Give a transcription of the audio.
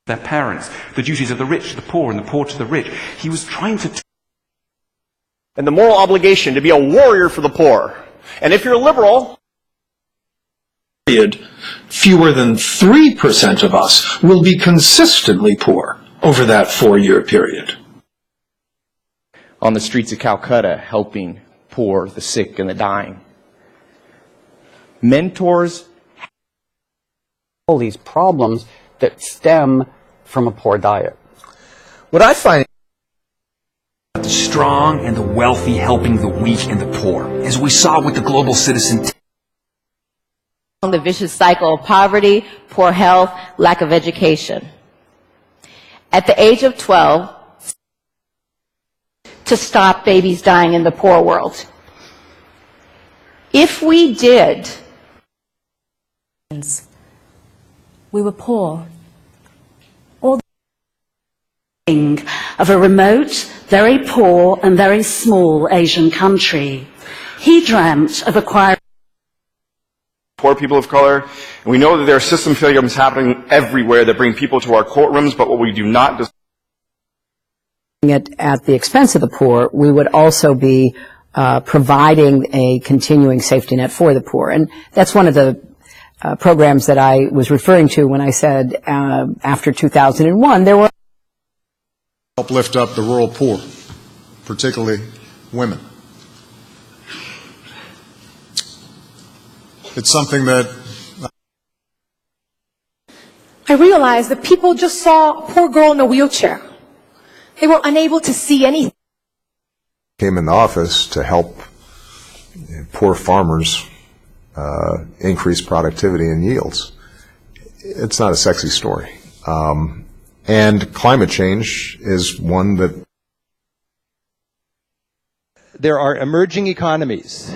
their parents, the duties of the rich to the poor and the poor to the rich. He was trying to... And the moral obligation to be a warrior for the poor. And if you're a liberal... Fewer than 3% of us will be consistently poor over that 4-year period. On the streets of Calcutta, helping poor, the sick, and the dying. Mentors. All these problems that stem from a poor diet. What I find the strong and the wealthy helping the weak and the poor, as we saw with the global citizen. The vicious cycle of poverty, poor health, lack of education. At the age of 12, to stop babies dying in the poor world. If we did, we were poor. All of a remote, very poor and very small Asian country. He dreamt of acquiring poor people of color, and we know that there are system failures happening everywhere that bring people to our courtrooms, but what we do not do at the expense of the poor, we would also be providing a continuing safety net for the poor. And that's one of the programs that I was referring to when I said after 2001 there were... Help lift up the rural poor, particularly women. It's something that I realized that people just saw a poor girl in a wheelchair. They were unable to see anything. Came in the office to help poor farmers increase productivity and yields. It's not a sexy story. And climate change is one that... There are emerging economies